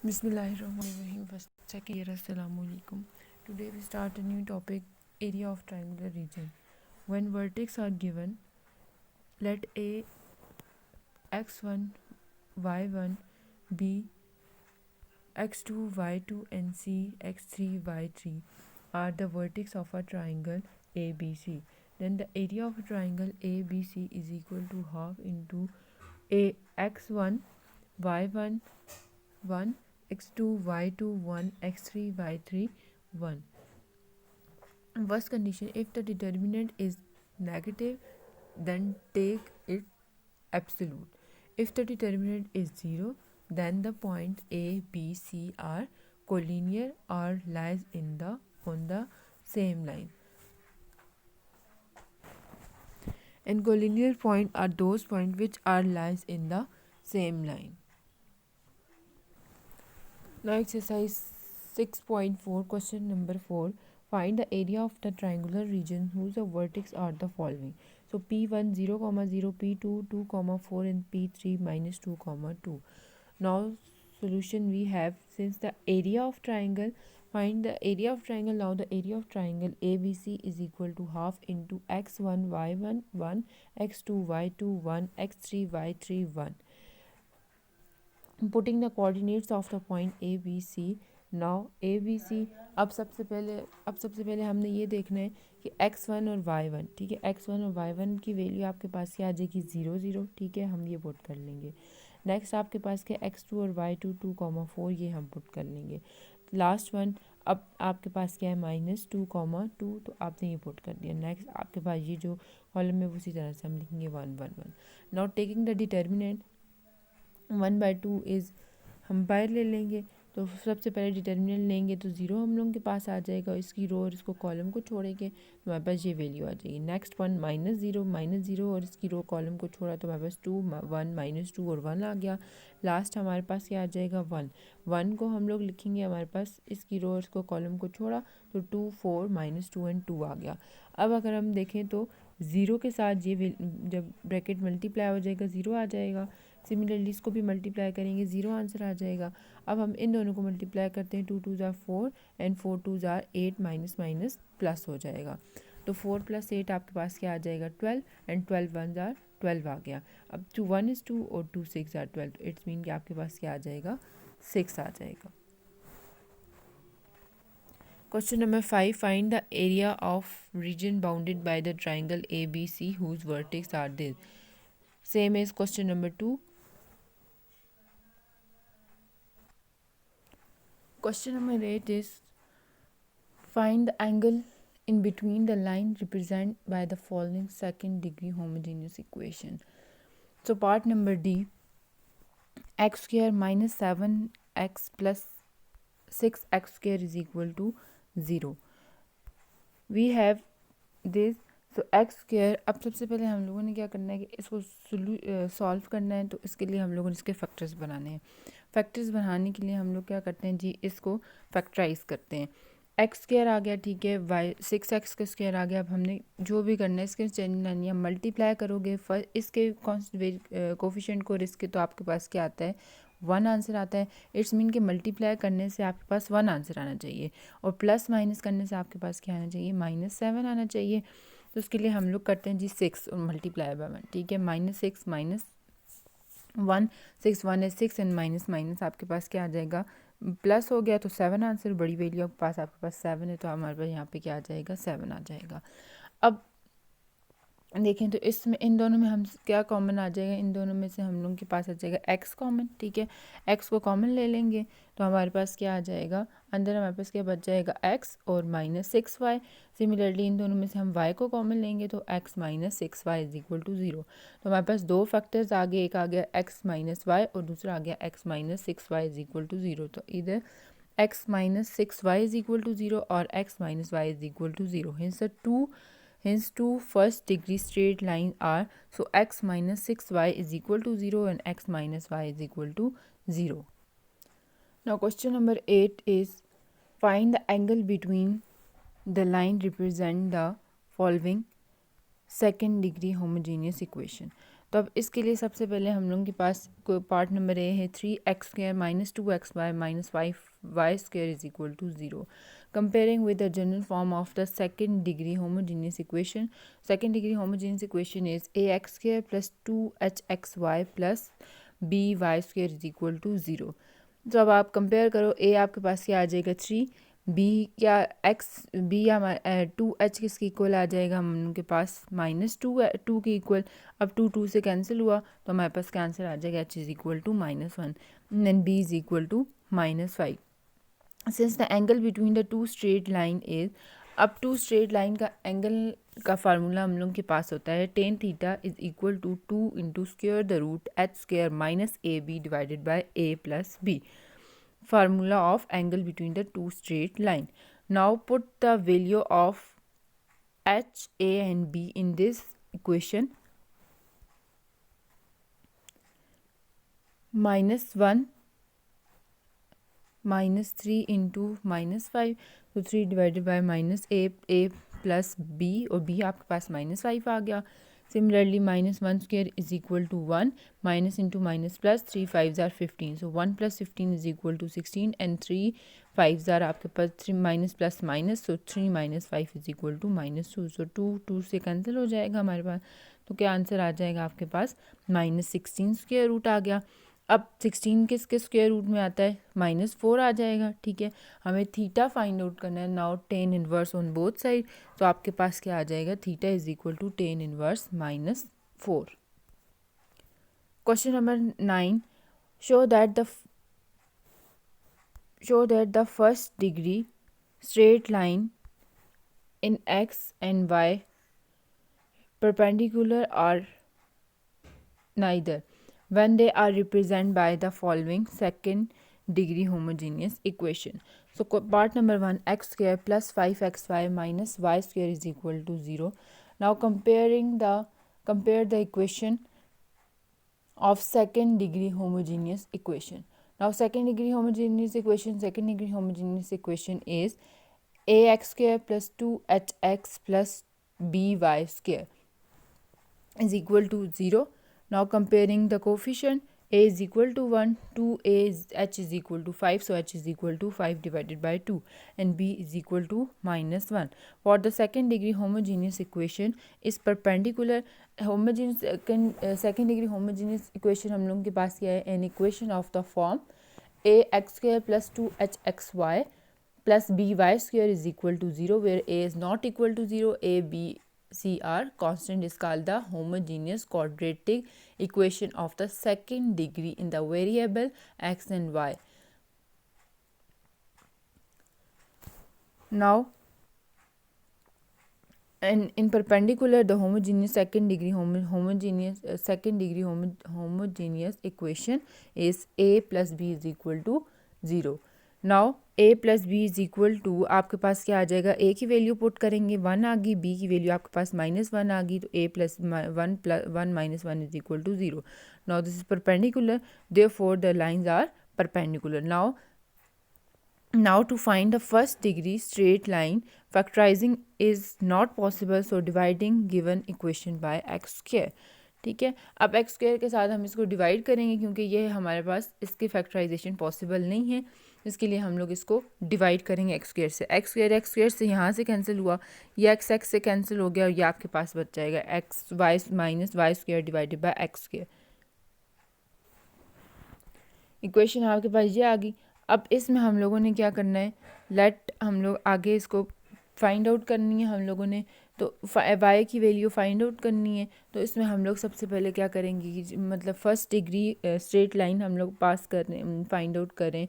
Bismillahirrahmanirrahim. First, second, assalamu alaikum. Today we start a new topic, area of triangular region. When vertices are given, let A x1, y1, B x2, y2 and C x3, y3 are the vertex of a triangle ABC. Then the area of a triangle ABC is equal to half into A x1, y1, 1, x2, y2, 1, x3, y3, 1. First condition, if the determinant is negative, then take it absolute. If the determinant is 0, then the points A, B, C are collinear or lies on the same line. And collinear points are those points which are lies in the same line. Now exercise 6.4, question number 4. Find the area of the triangular region whose vertex are the following. So P1 0, 0, P2 2, 4 and P3 minus 2, 2. Now solution we have, since the area of triangle, find the area of triangle. Now the area of triangle ABC is equal to half into x1 y1 1, x2 y2 1, x3 y3 1. Putting the coordinates of the point A B C. Now A B C, अब सबसे पहले हमने ये देखना है कि x1 और y1, ठीक है, x1 और y1 की वैल्यू आपके पास क्या आ जाएगी 0 0, ठीक है, हम ये पुट कर लेंगे। नेक्स्ट आपके पास क्या x2 और y2 2, 4, ये हम पुट कर लेंगे। लास्ट वन, अब आपके पास क्या है -2, 2, तो आपने ये पुट कर दिया। नेक्स्ट आपके पास ये जो कॉलम है उसी तरह से हम लिखेंगे 1 1 1। Now taking the determinant 1/2 is, हम बाहर ले लेंगे, तो सबसे पहले डिटर्मिनेंट लेंगे तो 0 हम लोगों के पास आ जाएगा, इसकी रो और इसको कॉलम को छोड़ेंगे तो हमारे पास ये वैल्यू आ जाएगी। नेक्स्ट वन -0 और इसकी रो कॉलम को छोड़ा तो हमारे पास 2 1 -2 और 1 आ गया। लास्ट हमारे पास क्या आ जाएगा 1 को हम लोग लिखेंगे, हमारे पास इसकी रो और इसको कॉलम को छोड़ा तो 2 4 -2 एंड 2 आ गया। अब अगर हम देखें तो 0 के साथ ये जब ब्रैकेट मल्टीप्लाई हो जाएगा 0 आ जाएगा। सिमिलरली इसको भी मल्टीप्लाई करेंगे 0 आंसर आ जाएगा। अब हम इन दोनों को मल्टीप्लाई करते हैं, 2 2 ज़ार 4 एंड 4 2 ज़ार 8 माइनस प्लस हो जाएगा, तो 4 + 8 आपके पास क्या आ जाएगा 12 एंड 12 1 ज़ार 12 आ गया। अब 1 is 2 और 2 6 ज़ार 12, तो इट्स मीन कि आपके पास क्या आ जाएगा 6 आ जाएगा। Question number 5. Find the area of region bounded by the triangle ABC whose vertex are this. Same as question number 2. Question number 8 is, find the angle in between the line represented by the following second degree homogeneous equation. So part number D, x square minus 7x plus 6x square is equal to 0. We have this, so x square, अब सबसे पहले हम लोगों ने क्या करना है कि इसको सॉल्व करना है, तो इसके लिए हम लोगों ने इसके फैक्टर्स बनाने हैं। फैक्टर्स बनाने के लिए हम लोग क्या करते हैं जी, इसको फैक्टराइज करते हैं। एक्स स्क्वायर आ गया, ठीक है, वाई 6x का स्क्वायर आ गया। अब हमने जो भी करना है इसके चेंज लानी है, मल्टीप्लाई करोगे फर्स्ट इसके कोफिशिएंट को और इसके, तो आपके पास क्या आता है 1 आंसर आता है। इट्स मीन कि मल्टीप्लाई करने से आपके पास 1 आंसर आना चाहिए और प्लस माइनस करने से आपके पास क्या आना चाहिए -7 आना चाहिए। तो उसके लिए हम लोग करते हैं जी 6 और मल्टीप्लाई बाय 1, ठीक है, -6 -1 6 1 है 6 एंड माइनस आपके पास क्या आ जाएगा प्लस हो गया, तो 7 आंसर, बड़ी वैल्यू आपके पास 7 है, तो हमारे पास यहाँ पे क्या आ जाएगा 7 आ जाएगा। अब देखें तो इसमें इन दोनों में हम क्या कॉमन आ जाएगा, इन दोनों में से हम लोगों के पास आ जाएगा x कॉमन, ठीक है, x को कॉमन ले लेंगे तो हमारे पास क्या आ जाएगा, अंदर हमारे पास क्या बच जाएगा x और -6y। सिमिलरली इन दोनों में से हम y को कॉमन लेंगे तो x - 6y is equal to 0। तो हमारे पास दो फैक्टर्स आ गए, एक आ गया x - y और दूसरा आ गया x - 6y is equal to 0। तो इधर x - 6y is equal to 0 और x - y is equal to 0। Hence two first degree straight line are, so x minus 6y is equal to 0 and x minus y is equal to 0. Now question number 8 is, find the angle between the line represent the following second degree homogeneous equation. तो अब इसके लिए सबसे पहले हम लोगों के पास part number A है 3x² minus 2xy minus 5y² is equal to 0. Comparing with the general form of the second degree homogeneous equation. Second degree homogeneous equation is ax² plus 2hxy plus by² is equal to 0. तो अब आप compare करो, a आपके पास क्या आ जाएगा 3, b या या 2h किसके इक्वल आ जाएगा हम उनके पास -2 के इक्वल. अब 2 से कैंसिल हुआ तो हमारे पास क्या आंसर आ जाएगा, h is equal to -1 and b is equal to -5. Since the angle between the two straight line is, अब टू स्ट्रेट लाइन का एंगल का फार्मूला हम लोग के पास होता है tan theta is equal to 2 into square the root h² minus AB divided by a plus b. Formula of angle between the two straight line. Now put the value of h, a and b in this equation. -1 -3 into -5, तो 3 divided by -a plus b, और b आपके पास -5 आ गया. Similarly, -1² is equal to 1, minus into minus plus, 3 5s are 15. So 1 plus 15 is equal to 16 and 3 5s are आपके पास 3 minus plus minus. So 3 minus 5 is equal to -2. So 2 से cancel हो जाएगा हमारे पास. तो क्या आंसर आ जाएगा आपके पास, -16 स्क्वायर रूट आ गया. अब 16 किसके स्क्वायर रूट में आता है, -4 आ जाएगा. ठीक है, हमें थीटा फाइंड आउट करना है. Now tan inverse on both side, तो आपके पास क्या आ जाएगा, theta is equal to tan inverse -4. Question number 9, show that the first degree straight line in x and y perpendicular are neither when they are represented by the following second degree homogeneous equation. So part number 1, x² plus 5xy minus y² is equal to 0. Now compare the equation of second degree homogeneous equation. Now second degree homogeneous equation is ax² plus 2hx plus by² is equal to 0. Now comparing the coefficient, a is equal to 1, 2a is h is equal to 5, so h is equal to 5 divided by 2, and b is equal to -1. For the second degree homogeneous equation is perpendicular. Second degree homogeneous equation हम लोगों के पास क्या है, an equation of the form ax² plus 2hxy plus by² is equal to 0, where a is not equal to 0, a, b, C are constant is called the homogeneous quadratic equation of the second degree in the variable x and y. Now in perpendicular, the homogeneous second degree homogeneous equation is a plus b is equal to 0. Now a plus b is equal to, आपके पास क्या आ जाएगा, a की value put करेंगे 1 आ गई, b की value आपके पास -1 आ गई, तो a plus 1 minus 1 is equal to 0. Now this is perpendicular, therefore the lines are perpendicular. Now to find the first degree straight line, factorizing is not possible, so dividing given equation by x². ठीक है, अब x² के साथ हम इसको divide करेंगे क्योंकि ये हमारे पास इसकी फैक्टराइजेशन पॉसिबल नहीं है. इसके लिए हम लोग इसको डिवाइड करेंगे x² से. x² से यहाँ से कैंसिल हुआ, ये x से कैंसिल हो गया, और ये आपके पास बच जाएगा x minus y² divided by x². Equation आपके पास ये आ गई. अब इसमें हम लोगों ने क्या करना है, हम लोग आगे इसको फाइंड आउट करनी है हम लोगों ने, तो y की वैल्यू फाइंड आउट करनी है. तो इसमें हम लोग सबसे पहले क्या करेंगे कि मतलब फर्स्ट डिग्री स्ट्रेट लाइन हम लोग पास करें, फाइंड आउट करें,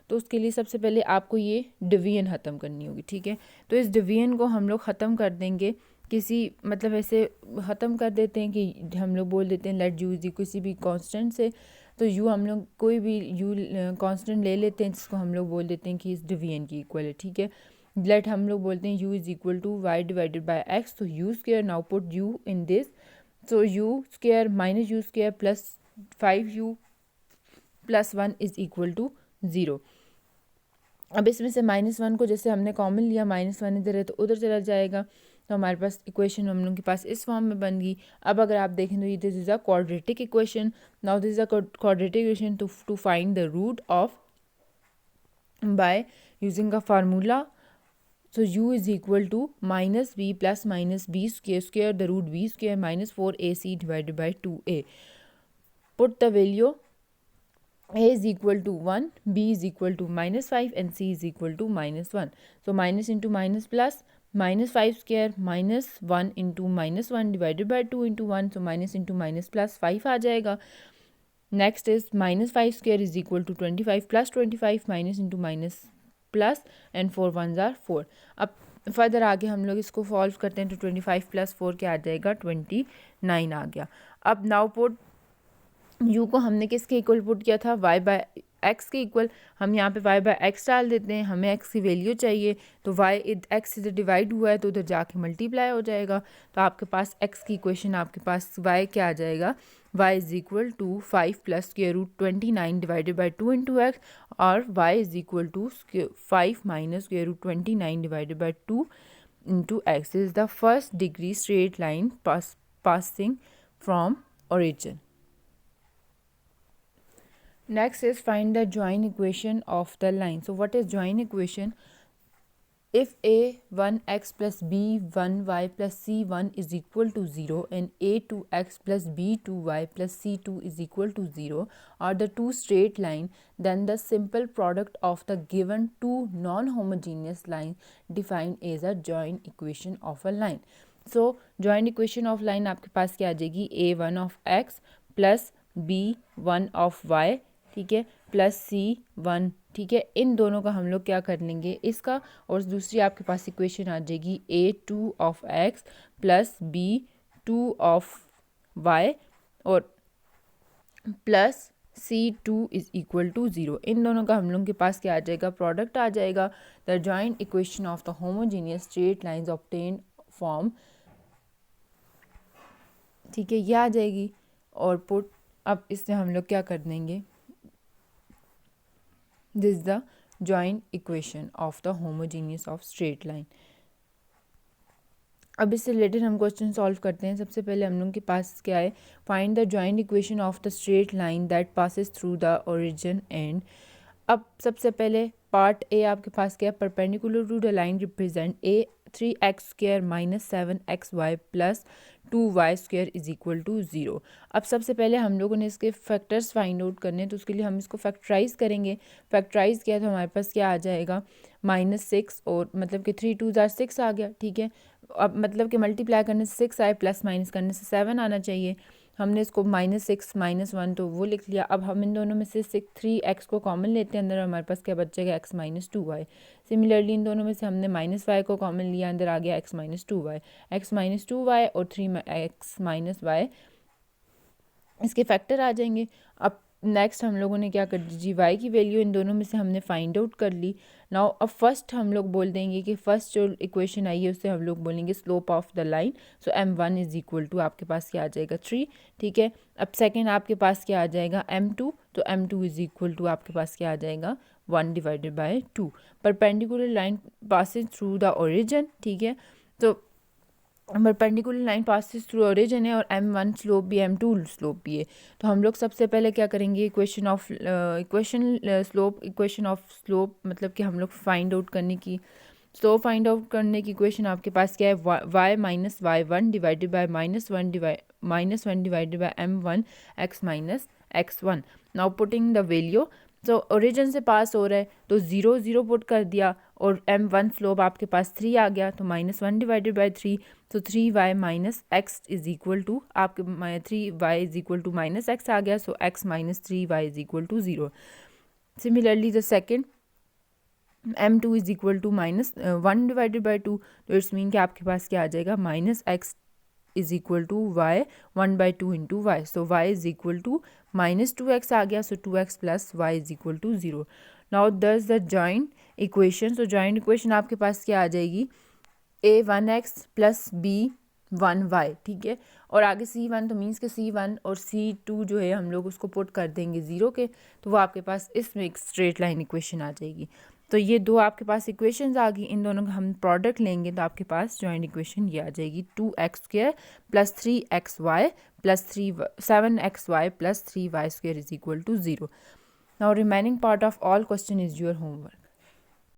तो उसके लिए सबसे पहले आपको ये डिवीजन ख़त्म करनी होगी. ठीक है, तो इस डिवीजन को हम लोग ख़त्म कर देंगे किसी मतलब ऐसे ख़त्म कर देते हैं कि हम लोग बोल देते हैं लेट यू इज किसी भी कांस्टेंट से. तो यू हम लोग कोई भी यू कांस्टेंट ले लेते हैं जिसको हम लोग बोल देते हैं कि इस डिवीजन की इक्वल है. ठीक है, लेट हम लोग बोलते हैं u is equal to y divided by x, तो u square. Now put u in this, so u square minus u square plus 5u plus 1 is equal to 0. अब इसमें से -1 को जैसे हमने कॉमन लिया, -1 इधर है तो उधर चला जाएगा, तो हमारे पास इक्वेशन हम लोगों के पास इस फॉर्म में बन गई। अब अगर आप देखें तो this is a quadratic equation. Now this is a quadratic equation to find the root of by using a formula. So u is equal to minus b plus minus b square the root b square minus 4ac divided by 2a. Put the value a is equal to 1, b is equal to minus 5 and c is equal to minus 1. So minus into minus plus, minus 5 square minus 1 into minus 1 divided by 2 into 1. So minus into minus plus 5 आ जाएगा. Next is minus 5 square is equal to 25 plus 25 minus into minus plus and 4 ones are 4. अब further आगे हम लोग इसको solve करते हैं तो 25 plus 4 क्या आ जाएगा 29 आ गया. अब नाउ पुट u को हमने किसके इक्वल पुट किया था y बाय x के इक्वल. हम यहाँ पे y बाय x डाल देते हैं, हमें x की वैल्यू चाहिए तो y x से डिवाइड हुआ है तो उधर जाके मल्टीप्लाई हो जाएगा. तो आपके पास x की इक्वेशन आपके पास y क्या आ जाएगा y is equal to 5 plus square root 29 divided by 2 into x और y is equal to 5 minus square root 29 divided by 2 into x is the first degree straight line passing from origin. Next is find the joint equation of the line. So what is joint equation? If a1x plus b1y plus c1 is equal to 0 and a2x plus b2y plus c2 is equal to 0 are the two straight line, then the simple product of the given two non-homogeneous lines defined as a joint equation of a line. So joint equation of line आपके पास क्या आ जाएगी a1 of x plus b1 of y, ठीक है, plus c1, ठीक है. इन दोनों का हम लोग क्या कर लेंगे इसका, और दूसरी आपके पास इक्वेशन आ जाएगी a2 of x plus b2 of y और plus c2 is equal to 0. इन दोनों का हम लोग के पास क्या आ जाएगा प्रोडक्ट आ जाएगा. The joint equation of the homogeneous straight lines obtained form, ठीक है, ये आ जाएगी. और पुट अब इससे हम लोग क्या कर देंगे, this the joint equation of the homogeneous of straight line. अब इससे रिलेटेड हम क्वेश्चन सॉल्व करते हैं. सबसे पहले हम लोग के पास क्या है, find the joint equation of the straight line that passes through the origin and. अब सबसे पहले पार्ट ए आपके पास क्या है, perpendicular to the line represent a 3x square minus 7xy plus 2y square is equal to 0. अब सबसे पहले हम लोगों ने इसके फैक्टर्स फाइंड आउट करने हैं तो उसके लिए हम इसको फैक्टराइज करेंगे. फैक्टराइज किया तो हमारे पास क्या आ जाएगा -6 और मतलब कि 3 2 6 आ गया, ठीक है. अब मतलब कि मल्टीप्लाई करने से 6 आए, प्लस माइनस करने से 7 आना चाहिए. हमने इसको -6 -1 तो वो लिख लिया. अब हम इन दोनों में से 3x को कॉमन लेते हैं, अंदर हमारे पास क्या बचेगा x - 2y. सिमिलरली इन दोनों में से हमने -y को कॉमन लिया, अंदर आ गया x - 2y. x - 2y और 3x - y इसके फैक्टर आ जाएंगे. अब नेक्स्ट हम लोगों ने क्या कर दी जी, y की वैल्यू इन दोनों में से हमने फाइंड आउट कर ली. नाउ अब फर्स्ट हम लोग बोल देंगे कि फर्स्ट जो इक्वेशन आई है उससे हम लोग बोलेंगे slope of the line. So m1 is equal to आपके पास क्या आ जाएगा 3, ठीक है. अब सेकंड आपके पास क्या आ जाएगा m2, तो m2 इज इक्वल टू आपके पास क्या आ जाएगा 1 divided by 2. Perpendicular line passing through the origin, ठीक है. तो perpendicular line passes through origin है और m1 स्लोप भी m2 स्लोप भी है. तो हम लोग सबसे पहले क्या करेंगे, इक्वेशन ऑफ स्लोप मतलब कि हम लोग फाइंड आउट करने की स्लोप फाइंड आउट करने की इक्वेशन आपके पास क्या है y minus y1 divided by -1 divided bye m1 x minus x1. Now putting the value, तो ओरिजिन से पास हो रहा है तो 0 0 पुट कर दिया और m1 स्लोप आपके पास 3 आ गया तो -1 डिवाइडेड बाय 3. तो 3y minus x is equal to आपके 3y is equal to -x आ गया. So x minus 3y is equal to 0. Similarly the second m2 is equal to -1 divided by 2. तो it's mean कि आपके पास क्या आ जाएगा -x is equal to y 1/2 into y. So y is equal to -2x आ गया. So 2x plus y is equal to 0. Now this the joint equation. So joint equation आपके पास क्या आ जाएगी a1x प्लस b1y, ठीक है. और आगे c1 तो मीन्स के c1 और c2 जो है हम लोग उसको पुट कर देंगे 0 के, तो वो आपके पास इसमें एक स्ट्रेट लाइन इक्वेशन आ जाएगी. तो ये दो आपके पास इक्वेशंस आ गई, इन दोनों का हम प्रोडक्ट लेंगे तो आपके पास जॉइंट इक्वेशन ये आ जाएगी 2x² + 3xy + 7xy + 3y² = 0. Now remaining part of all question is your homework.